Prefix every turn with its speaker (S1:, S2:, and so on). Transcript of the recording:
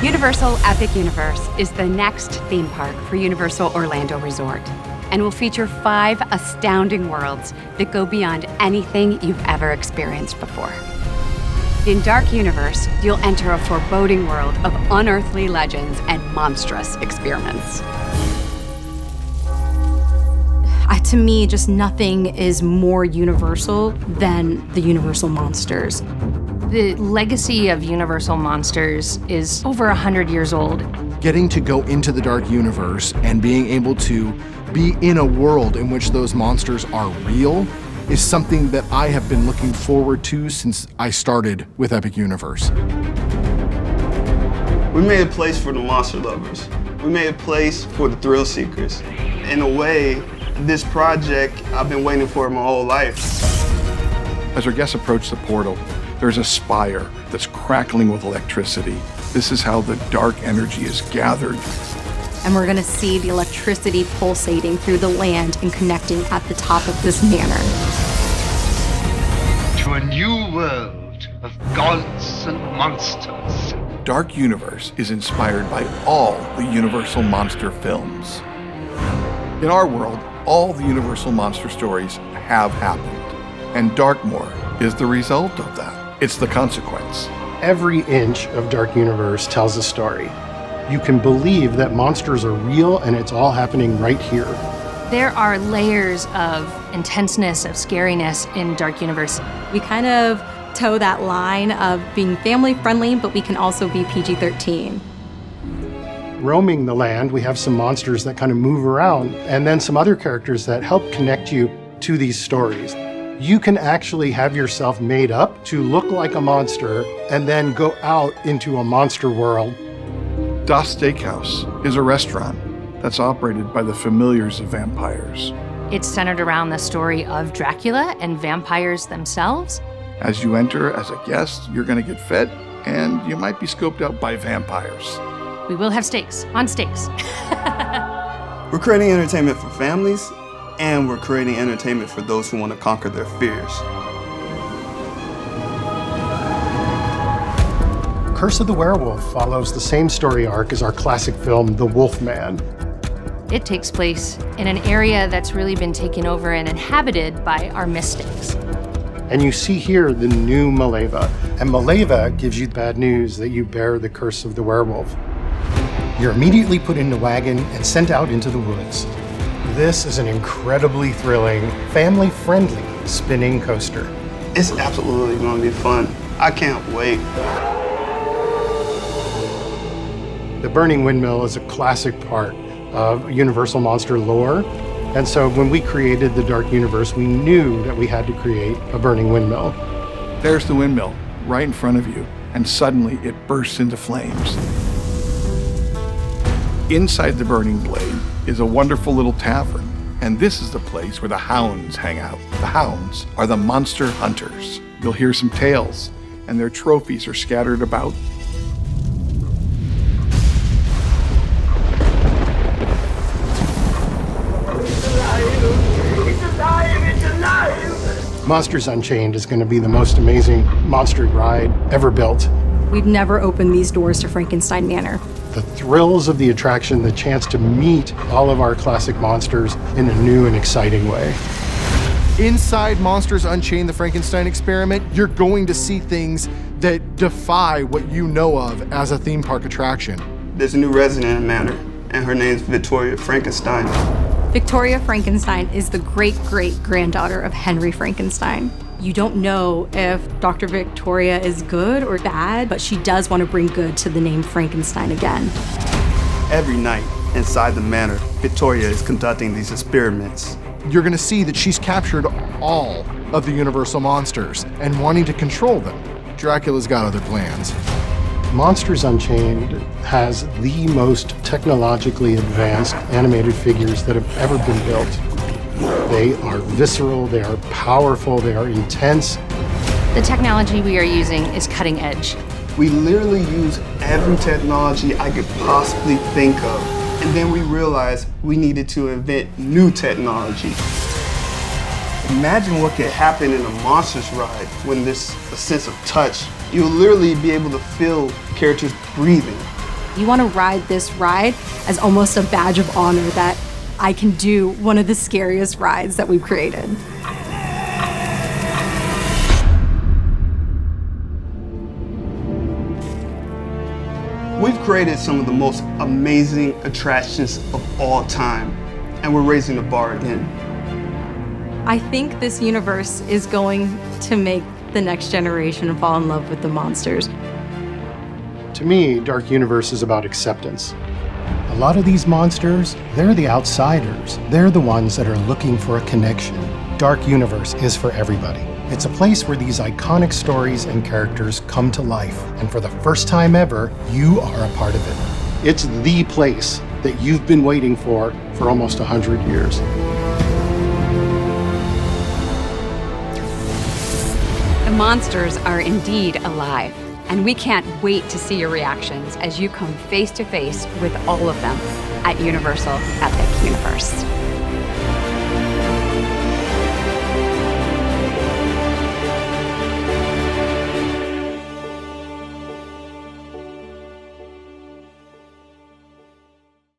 S1: Universal Epic Universe is the next theme park for Universal Orlando Resort and will feature 5 astounding worlds that go beyond anything you've ever experienced before. In Dark Universe, you'll enter a foreboding world of unearthly legends and monstrous experiments.
S2: To me, just nothing is more universal than the Universal monsters.
S3: The legacy of Universal Monsters is over 100 years old.
S4: Getting to go into the Dark Universe and being able to be in a world in which those monsters are real is something that I have been looking forward to since I started with Epic Universe.
S5: We made a place for the monster lovers. We made a place for the thrill seekers. In a way, this project I've been waiting for my whole life.
S6: As our guests approach the portal, there's a spire that's crackling with electricity. This is how the dark energy is gathered.
S2: And we're gonna see the electricity pulsating through the land and connecting at the top of this manor.
S7: To a new world of gods and monsters.
S6: Dark Universe is inspired by all the Universal Monster films. In our world, all the Universal Monster stories have happened, and Darkmoor is the result of that. It's the consequence.
S8: Every inch of Dark Universe tells a story. You can believe that monsters are real and it's all happening right here.
S3: There are layers of intenseness, of scariness in Dark Universe.
S2: We kind of toe that line of being family friendly, but we can also be PG-13.
S8: Roaming the land, we have some monsters that kind of move around, and then some other characters that help connect you to these stories. You can actually have yourself made up to look like a monster and then go out into a monster world.
S6: Das Steakhouse is a restaurant that's operated by the familiars of vampires.
S3: It's centered around the story of Dracula and vampires themselves.
S6: As you enter as a guest, you're going to get fed, and you might be scoped out by vampires.
S3: We will have steaks, on steaks.
S5: We're creating entertainment for families, and we're creating entertainment for those who want to conquer their fears.
S8: Curse of the Werewolf follows the same story arc as our classic film, The Wolfman.
S3: It takes place in an area that's really been taken over and inhabited by our mystics.
S8: And you see here the new Maleva. And Maleva gives you bad news that you bear the curse of the werewolf. You're immediately put in a wagon and sent out into the woods. This is an incredibly thrilling, family-friendly spinning coaster.
S5: It's absolutely going to be fun. I can't wait.
S8: The Burning Windmill is a classic part of Universal Monster lore. And so when we created the Dark Universe, we knew that we had to create a burning windmill.
S6: There's the windmill right in front of you, and suddenly it bursts into flames. Inside the burning blade is a wonderful little tavern, and this is the place where the hounds hang out. The hounds are the monster hunters. You'll hear some tales, and their trophies are scattered about.
S8: Monsters Unchained is going to be the most amazing monster ride ever built.
S2: We've never opened these doors to Frankenstein Manor.
S8: The thrills of the attraction, the chance to meet all of our classic monsters in a new and exciting way.
S4: Inside Monsters Unchained, the Frankenstein experiment, you're going to see things that defy what you know of as a theme park attraction.
S5: There's a new resident in Manor, and her name's Victoria Frankenstein.
S2: Victoria Frankenstein is the great-great-granddaughter of Henry Frankenstein. You don't know if Dr. Victoria is good or bad, but she does want to bring good to the name Frankenstein again.
S5: Every night inside the manor, Victoria is conducting these experiments.
S4: You're going to see that she's captured all of the Universal monsters and wanting to control them. Dracula's got other plans.
S8: Monsters Unchained has the most technologically advanced animated figures that have ever been built. They are visceral, they are powerful, they are intense.
S3: The technology we are using is cutting edge.
S5: We literally use every technology I could possibly think of. And then we realized we needed to invent new technology. Imagine what could happen in a Monsters ride when there's a sense of touch. You'll literally be able to feel characters breathing.
S2: You want to ride this ride as almost a badge of honor that I can do one of the scariest rides that we've created.
S5: We've created some of the most amazing attractions of all time, and we're raising the bar again.
S2: I think this universe is going to make the next generation fall in love with the monsters.
S8: To me, Dark Universe is about acceptance. A lot of these monsters, they're the outsiders. They're the ones that are looking for a connection. Dark Universe is for everybody. It's a place where these iconic stories and characters come to life, and for the first time ever, you are a part of it. It's the place that you've been waiting for almost 100 years.
S1: The monsters are indeed alive, and we can't wait to see your reactions as you come face to face with all of them at Universal Epic Universe.